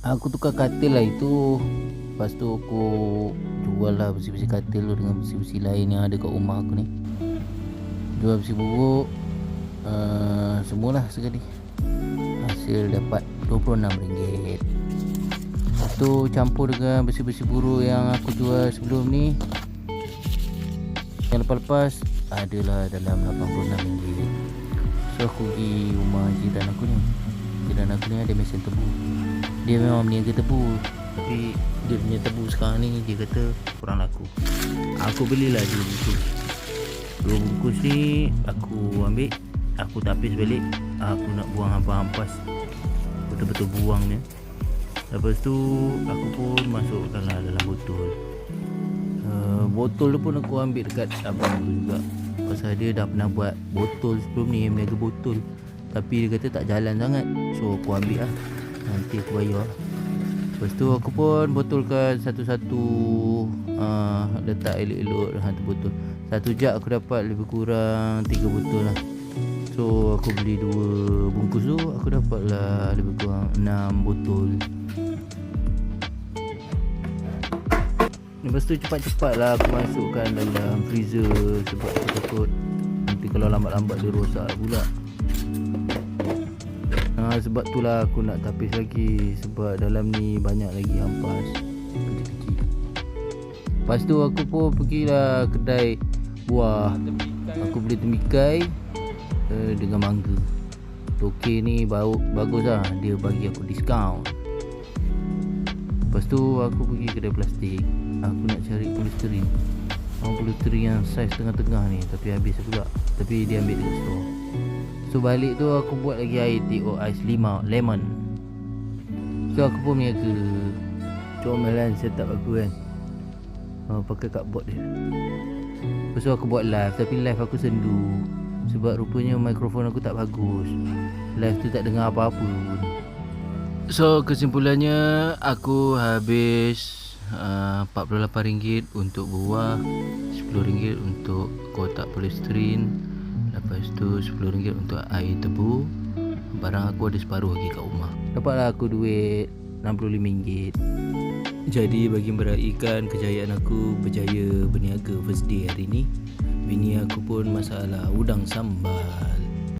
Aku tukar katil lah itu. Lepas tu aku jual lah besi-besi katil tu dengan besi-besi lain yang ada kat rumah aku ni. Jual besi buruk, semualah sekali. Hasil dapat RM26. Lepas tu campur dengan besi-besi buruk yang aku jual sebelum ni, yang lepas-lepas adalah dalam RM86. So aku pergi rumah jiran aku ni. Jiran aku ni ada mesin tebu. Dia memang berniaga tebu, tapi dia punya tebu sekarang ni dia kata kurang laku. Aku belilah 2 bungkus. 2 bungkus ni aku ambil, aku tapis balik. Aku nak buang hampas-hampas, betul-betul buang dia. Lepas tu aku pun masukkan lah dalam botol. Botol tu pun aku ambil dekat abang tu juga, pasal dia dah pernah buat botol sebelum ni, meniaga botol. Tapi dia kata tak jalan sangat, so aku ambil lah, nanti aku bayar. Lepas tu aku pun botolkan satu-satu, letak elok-elok dalam satu botol. Satu jug aku dapat lebih kurang 3 botol lah. So aku beli 2 bungkus tu, aku dapat lah lebih kurang 6 botol. Lepas tu cepat-cepat lah aku masukkan dalam freezer, sebab aku takut nanti kalau lambat-lambat dia rosak pula. Sebab tu lah aku nak tapis lagi, sebab dalam ni banyak lagi hampas kecil-kecil. Lepas tu aku pun pergilah kedai buah. Aku beli temikai dengan mangga. Tokey ni bagus lah, dia bagi aku diskaun. Lepas tu aku pergi kedai plastik. Aku nak cari polisterin. Polisterin yang saiz tengah-tengah ni, tapi habis pula. Tapi dia ambil dekat store. So balik tu aku buat lagi air TO ais lemon. So aku pun berniaga. Comelan setup aku kan, pakai cardboard dia. Lepas tu aku buat live, tapi live aku sendu, sebab rupanya mikrofon aku tak bagus. Live tu tak dengar apa-apa pun. So kesimpulannya, aku habis RM48 untuk buah, RM10 untuk kotak polisterin. Lepas tu RM10 untuk air tebu. Barang aku ada separuh lagi kat rumah. Dapatlah aku duit RM65. Jadi bagi meraihkan kejayaan aku berjaya berniaga first day hari ni, bini aku pun masalah udang sambal.